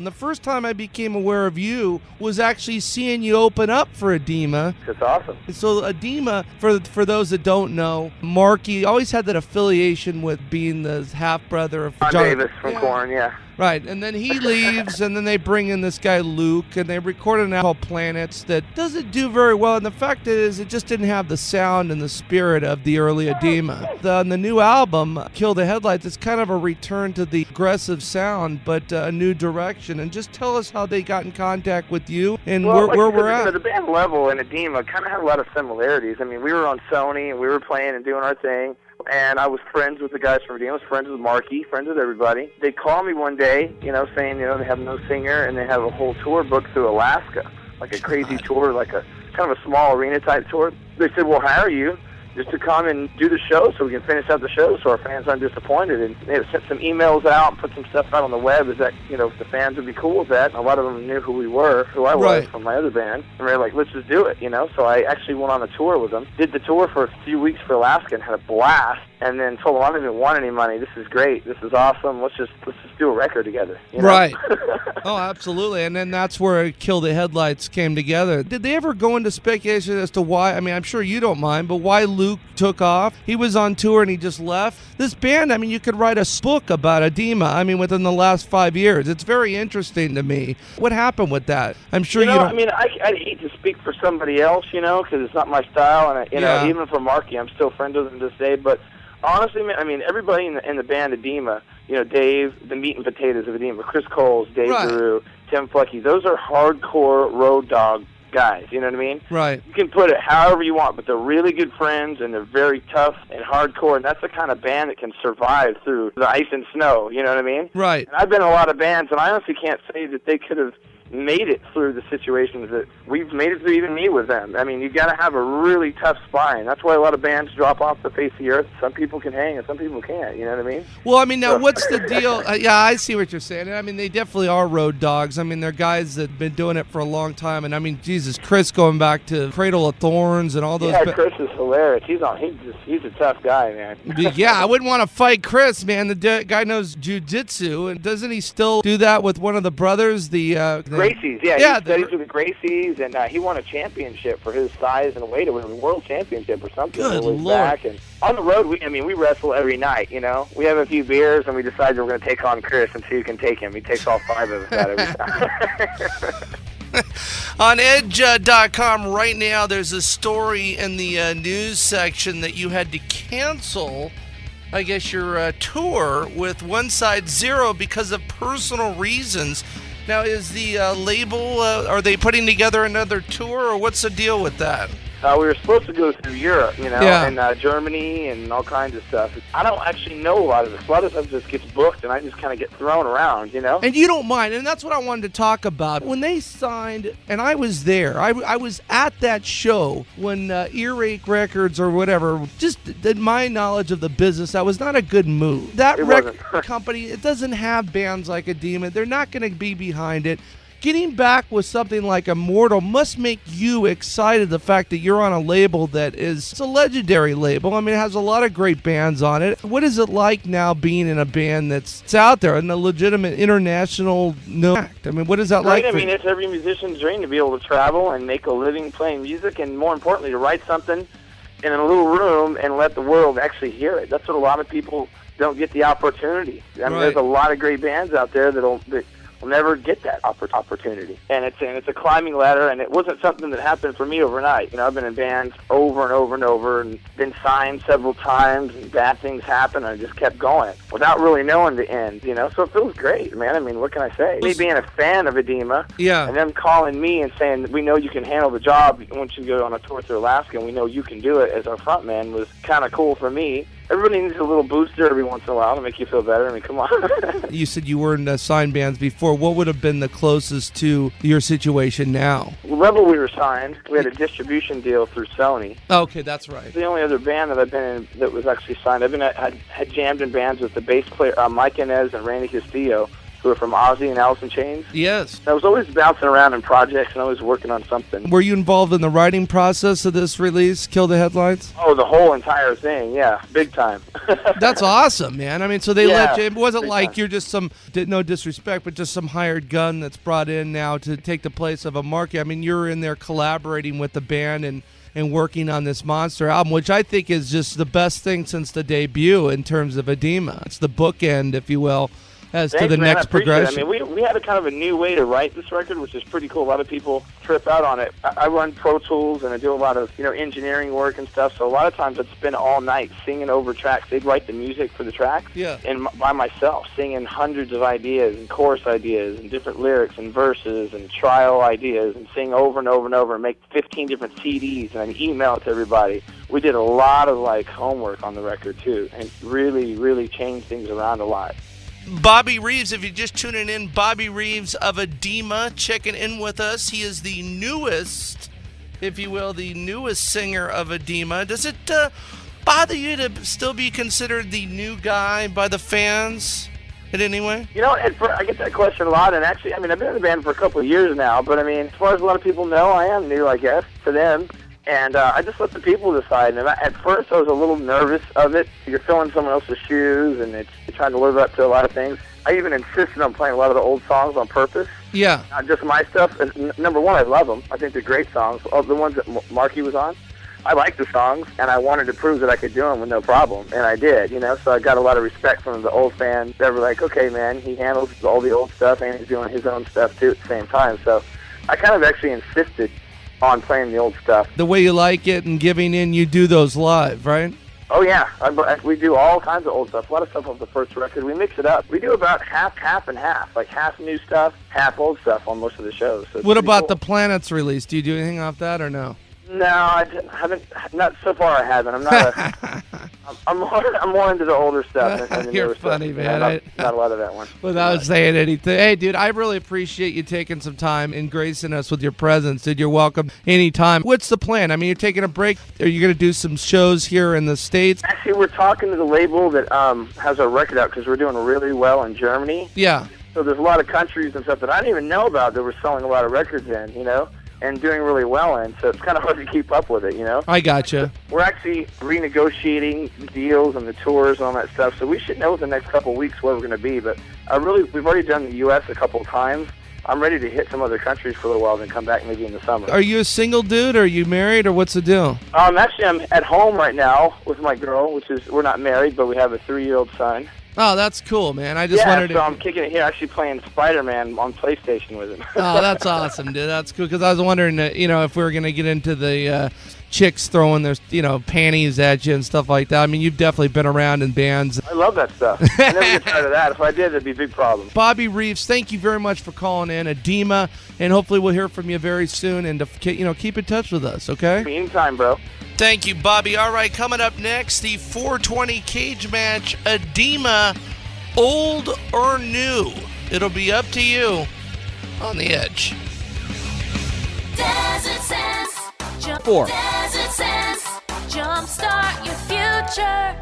the first time I became aware of you was actually seeing you open up for Adema. That's awesome. So Adema, for those that don't know, Marky always had that affiliation with being the half-brother of John Davis from Korn, yeah. Right, and then he leaves, and then they bring in this guy Luke, and they record an album called Planets that doesn't do very well, and the fact is it just didn't have the sound and the spirit of the early Adema. On the new album, Kill the Headlights, it's kind of a return to the aggressive sound, but a new direction. And just tell us how they got in contact with you and where we're at. The band level and Adema kind of had a lot of similarities. I mean, we were on Sony, and we were playing and doing our thing. And I was friends with the guys from Adema. I was friends with Marky, friends with everybody. They called me one day, saying, they have no singer, and they have a whole tour booked through Alaska, like a crazy tour, like a kind of a small arena-type tour. They said, we'll hire you just to come and do the show so we can finish out the show so our fans aren't disappointed. And they sent some emails out and put some stuff out on the web. Is that, if the fans would be cool with that. A lot of them knew who I was from my other band. And they were like, let's just do it, So I actually went on a tour with them. Did the tour for a few weeks for Alaska and had a blast. And then told them, I don't even want any money. This is great. This is awesome. Let's just do a record together. Right. Oh, absolutely. And then that's where Kill the Headlights came together. Did they ever go into speculation as to why? I mean, I'm sure you don't mind, but why Luke took off? He was on tour and he just left. This band, I mean, you could write a book about Adema. I mean, within the last 5 years, it's very interesting to me. What happened with that? I'm sure you don't. I mean, I'd hate to speak for somebody else, because it's not my style, and even for Marky, I'm still friends with him to this day, but. Honestly, I mean, everybody in the band Adema, Dave, the meat and potatoes of Adema, Chris Coles, Dave Giroux, Tim Flecky, those are hardcore road dog guys, you know what I mean? Right. You can put it however you want, but they're really good friends, and they're very tough and hardcore, and that's the kind of band that can survive through the ice and snow, you know what I mean? Right. And I've been in a lot of bands, and I honestly can't say that they could have made it through the situations that we've made it through, even me with them. I mean, you got to have a really tough spine. That's why a lot of bands drop off the face of the earth. Some people can hang and some people can't, you know what I mean? Well, I mean, now what's the deal? Yeah, I see what you're saying. I mean, they definitely are road dogs. I mean, they're guys that have been doing it for a long time. And I mean, Jesus, Chris going back to Cradle of Thorns and all those. Yeah, Chris is hilarious. He's a tough guy, man. Yeah, I wouldn't want to fight Chris, man. The guy knows jiu-jitsu. And doesn't he still do that with one of the brothers? The Gracies, yeah. He studies with the Gracies, and he won a championship for his size and weight. It was a world championship or something. Good Lord. Back. And on the road, we wrestle every night, We have a few beers, and we decide we're going to take on Chris and see who can take him. He takes all 5 of us out every time. On Edge.com right now, there's a story in the news section that you had to cancel, I guess, your tour with One Side Zero because of personal reasons. Now, is the label, are they putting together another tour, or what's the deal with that? We were supposed to go through Europe, and Germany and all kinds of stuff. I don't actually know a lot of this. A lot of stuff just gets booked, and I just kind of get thrown around, And you don't mind, and that's what I wanted to talk about. When they signed, and I was there, I was at that show when Earache Records or whatever, just my knowledge of the business, that was not a good move. That record company, it doesn't have bands like Adema. They're not going to be behind it. Getting back with something like Immortal must make you excited, the fact that you're on a label that it's a legendary label. I mean, it has a lot of great bands on it. What is it like now being in a band that's out there and a legitimate international act? I mean, what is that like? I mean, it's every musician's dream to be able to travel and make a living playing music, and more importantly, to write something in a little room and let the world actually hear it. That's what a lot of people don't get the opportunity. I mean, there's a lot of great bands out there that will never get that opportunity. And it's a climbing ladder, and it wasn't something that happened for me overnight. I've been in bands over and over and over and been signed several times, and bad things happen, and I just kept going without really knowing the end, So it feels great, man. I mean, what can I say? Me being a fan of Adema, and them calling me and saying, we know you can handle the job once you go on a tour through Alaska, and we know you can do it as our frontman, was kind of cool for me. Everybody needs a little booster every once in a while to make you feel better. I mean, come on. You said you were in signed bands before. What would have been the closest to your situation now? Rebel, we were signed. We had a distribution deal through Sony. Okay, that's right. The only other band that I've been in that was actually signed, I had jammed in bands with the bass player Mike Inez and Randy Castillo, who who are from Ozzy and Alice in Chains. Yes. I was always bouncing around in projects and always working on something. Were you involved in the writing process of this release, Kill the Headlights? Oh, the whole entire thing, yeah, big time. That's awesome, man. I mean, so they let you, it wasn't big like time. you're just some, no disrespect, but just some hired gun that's brought in now to take the place of a market. I mean, you're in there collaborating with the band and working on this monster album, which I think is just the best thing since the debut in terms of Adema. It's the bookend, if you will, as Thanks, to the man, next I appreciate it. progression. I mean, we had a kind of a new way to write this record, which is pretty cool. A lot of people trip out on it. I run Pro Tools, and I do a lot of engineering work and stuff. So a lot of times I'd spend all night singing over tracks. They'd write the music for the tracks, and by myself, singing hundreds of ideas and chorus ideas and different lyrics and verses and trial ideas, and sing over and over and over, and make 15 different CDs and then email it to everybody. We did a lot of homework on the record too, and really changed things around a lot. Bobby Reeves, if you're just tuning in, Bobby Reeves of Adema checking in with us. He is the newest, if you will, the newest singer of Adema. Does it bother you to still be considered the new guy by the fans in any way? I get that question a lot, and actually, I mean, I've been in the band for a couple of years now, but I mean, as far as a lot of people know, I am new, I guess, to them. And I just let the people decide. And at first, I was a little nervous of it. You're filling someone else's shoes, and you're trying to live up to a lot of things. I even insisted on playing a lot of the old songs on purpose. Yeah. Not just my stuff. And number one, I love them. I think they're great songs. The ones that Marky was on, I like the songs, and I wanted to prove that I could do them with no problem. And I did, So I got a lot of respect from the old fans. They were like, okay, man, he handles all the old stuff, and he's doing his own stuff, too, at the same time. So I kind of actually insisted on playing the old stuff. The way you like it and giving in, you do those live, right? Oh, yeah. We do all kinds of old stuff. A lot of stuff off the first record. We mix it up. We do about half and half. Like half new stuff, half old stuff on most of the shows. So what about cool. the Planets release? Do you do anything off that or no? No, I haven't. Not so far. I haven't. I'm not. I'm more into the older stuff. And the You're newer funny, stuff. man. Not a lot of that one. Without saying anything. Hey, dude, I really appreciate you taking some time and gracing us with your presence. Dude, you're welcome anytime. What's the plan? I mean, you're taking a break. Are you going to do some shows here in the States? Actually, we're talking to the label that has our record out because we're doing really well in Germany. Yeah. So there's a lot of countries and stuff that I didn't even know about that we're selling a lot of records in, and doing really well in, so it's kind of hard to keep up with it, I gotcha. We're actually renegotiating the deals and the tours and all that stuff, so we should know within the next couple of weeks where we're going to be, but we've already done the U.S. a couple of times. I'm ready to hit some other countries for a little while, then come back maybe in the summer. Are you a single dude, or are you married, or what's the deal? Actually, I'm at home right now with my girl, we're not married, but we have a 3-year-old son. Oh, that's cool, man. I just wondered so I'm kicking it here, actually playing Spider-Man on PlayStation with him. Oh, that's awesome, dude. That's cool, because I was wondering, if we were going to get into the chicks throwing their, panties at you and stuff like that. I mean, you've definitely been around in bands. I love that stuff. I never get tired of that. If I did, it'd be a big problem. Bobby Reeves, thank you very much for calling in, Adema, and hopefully we'll hear from you very soon, and keep in touch with us, okay? Anytime, bro. Thank you, Bobby. All right, coming up next, the 420 cage match, Adema, old or new. It'll be up to you on the Edge. Desert Sense. 4. Desert Sense. Jumpstart your future.